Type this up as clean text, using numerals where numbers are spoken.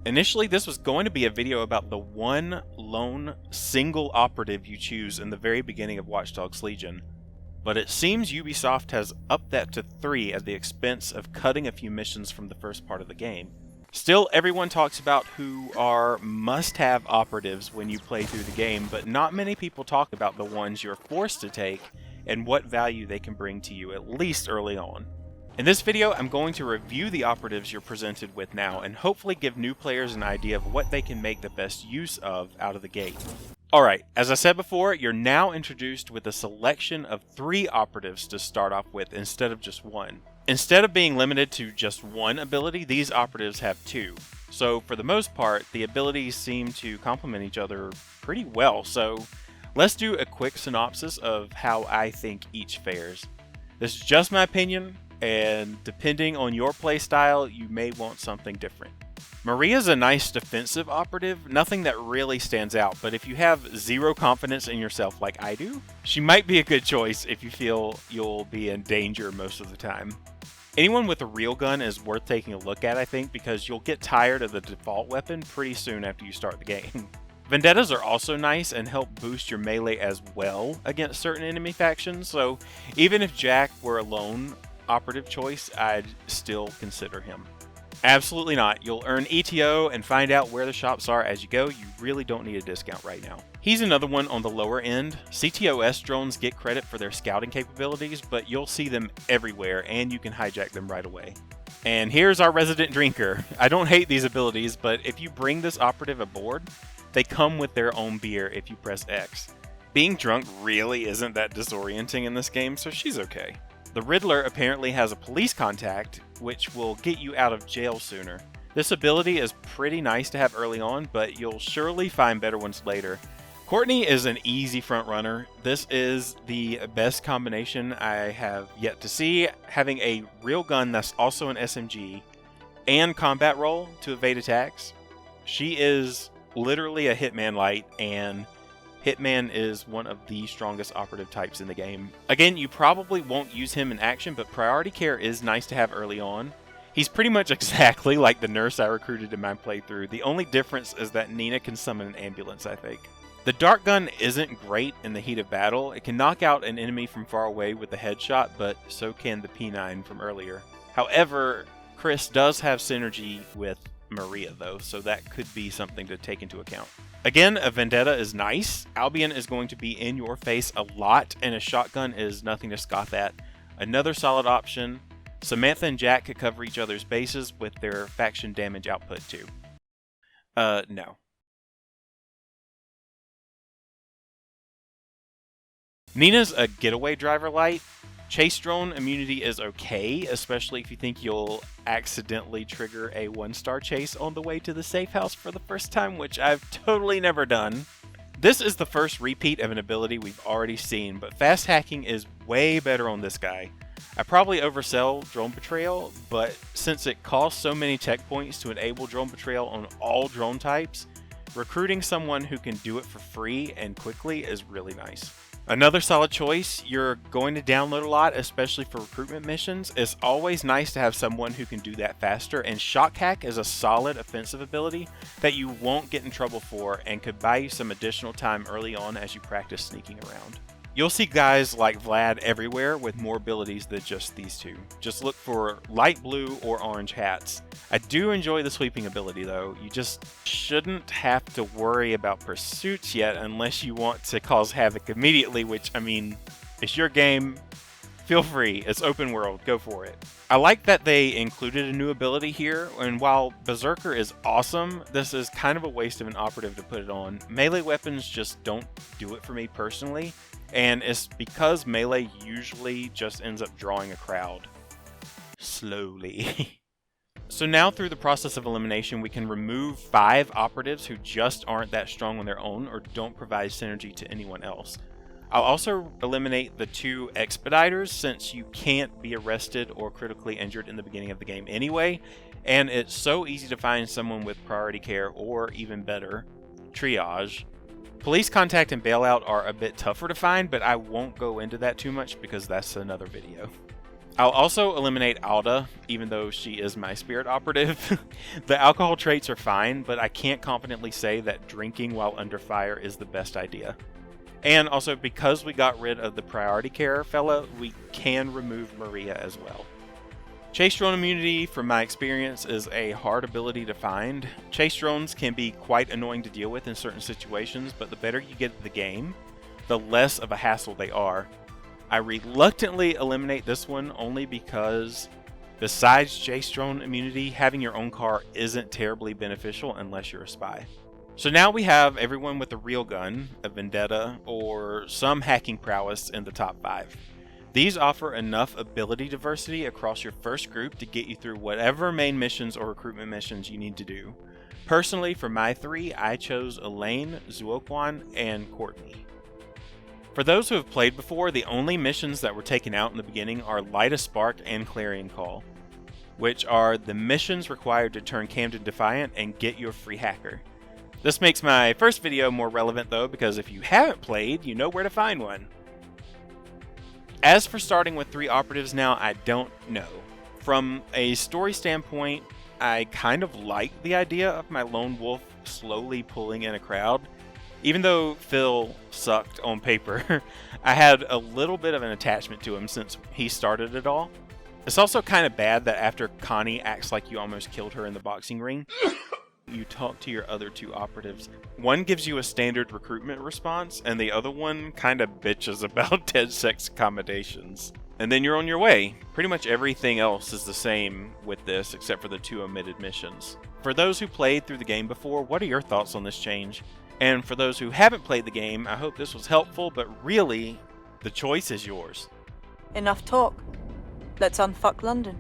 Initially, this was going to be a video about the one lone single operative you choose in the very beginning of Watch Dogs Legion, but it seems Ubisoft has upped that to 3 at the expense of cutting a few missions from the first part of the game. Still, everyone talks about who are must-have operatives when you play through the game, but not many people talk about the ones you're forced to take and what value they can bring to you, at least early on. In this video, I'm going to review the operatives you're presented with now and hopefully give new players an idea of what they can make the best use of out of the gate. Alright, as I said before, you're now introduced with a selection of 3 operatives to start off with instead of just 1. Instead of being limited to just one ability, these operatives have 2. So for the most part, the abilities seem to complement each other pretty well, so let's do a quick synopsis of how I think each fares. This is just my opinion, and depending on your playstyle, you may want something different. Maria's a nice defensive operative, nothing that really stands out, but if you have 0 confidence in yourself like I do, she might be a good choice if you feel you'll be in danger most of the time. Anyone with a real gun is worth taking a look at, I think, because you'll get tired of the default weapon pretty soon after you start the game. Vendettas are also nice and help boost your melee as well against certain enemy factions, so even if Jack were a lone operative choice, I'd still consider him. Absolutely not. You'll earn ETO and find out where the shops are as you go. You really don't need a discount right now. He's another one on the lower end. CTOS drones get credit for their scouting capabilities, but you'll see them everywhere and you can hijack them right away. And here's our resident drinker. I don't hate these abilities, but if you bring this operative aboard, they come with their own beer if you press X. Being drunk really isn't that disorienting in this game, so she's okay. The Riddler apparently has a police contact, which will get you out of jail sooner. This ability is pretty nice to have early on, but you'll surely find better ones later. Courtney is an easy front runner. This is the best combination I have yet to see, having a real gun that's also an SMG and combat roll to evade attacks. She is literally a Hitman light, and Hitman is one of the strongest operative types in the game. Again, you probably won't use him in action, but priority care is nice to have early on. He's pretty much exactly like the nurse I recruited in my playthrough. The only difference is that Nina can summon an ambulance, I think. The dart gun isn't great in the heat of battle. It can knock out an enemy from far away with the headshot, but so can the P9 from earlier. However, Chris does have synergy with Maria though, so that could be something to take into account. Again, a Vendetta is nice. Albion is going to be in your face a lot, and a shotgun is nothing to scoff at. Another solid option. Samantha and Jack could cover each other's bases with their faction damage output too. No. Nina's a getaway driver light. Chase drone immunity is okay, especially if you think you'll accidentally trigger a 1-star chase on the way to the safe house for the first time, which I've totally never done. This is the first repeat of an ability we've already seen, but fast hacking is way better on this guy. I probably oversell drone betrayal, but since it costs so many tech points to enable drone betrayal on all drone types, recruiting someone who can do it for free and quickly is really nice. Another solid choice you're going to download a lot, especially for recruitment missions. It's always nice to have someone who can do that faster, and Shock Hack is a solid offensive ability that you won't get in trouble for and could buy you some additional time early on as you practice sneaking around. You'll see guys like Vlad everywhere with more abilities than just these 2. Just look for light blue or orange hats. I do enjoy the sweeping ability though. You just shouldn't have to worry about pursuits yet unless you want to cause havoc immediately, which, I mean, it's your game. Feel free, it's open world, go for it. I like that they included a new ability here, and while Berserker is awesome, this is kind of a waste of an operative to put it on. Melee weapons just don't do it for me personally, and it's because melee usually just ends up drawing a crowd. Slowly. So now through the process of elimination, we can remove 5 operatives who just aren't that strong on their own or don't provide synergy to anyone else. I'll also eliminate the 2 expediters since you can't be arrested or critically injured in the beginning of the game anyway, and it's so easy to find someone with priority care or even better, triage. Police contact and bailout are a bit tougher to find, but I won't go into that too much because that's another video. I'll also eliminate Alda, even though she is my spirit operative. The alcohol traits are fine, but I can't confidently say that drinking while under fire is the best idea. And also, because we got rid of the priority care fella, we can remove Maria as well. Chase drone immunity, from my experience, is a hard ability to find. Chase drones can be quite annoying to deal with in certain situations, but the better you get at the game, the less of a hassle they are. I reluctantly eliminate this one only because, besides chase drone immunity, having your own car isn't terribly beneficial unless you're a spy. So now we have everyone with a real gun, a vendetta, or some hacking prowess in the top 5. These offer enough ability diversity across your first group to get you through whatever main missions or recruitment missions you need to do. Personally, for my 3, I chose Elaine, Zuoquan, and Courtney. For those who have played before, the only missions that were taken out in the beginning are Light a Spark and Clarion Call, which are the missions required to turn Camden defiant and get your free hacker. This makes my first video more relevant though, because if you haven't played, you know where to find one. As for starting with 3 operatives now, I don't know. From a story standpoint, I kind of like the idea of my lone wolf slowly pulling in a crowd. Even though Phil sucked on paper, I had a little bit of an attachment to him since he started it all. It's also kind of bad that after Connie acts like you almost killed her in the boxing ring, you talk to your other 2 operatives. One gives you a standard recruitment response, and the other one kind of bitches about dead sex accommodations. And then you're on your way. Pretty much everything else is the same with this, except for the 2 omitted missions. For those who played through the game before, what are your thoughts on this change? And for those who haven't played the game, I hope this was helpful, but really, the choice is yours. Enough talk. Let's unfuck London.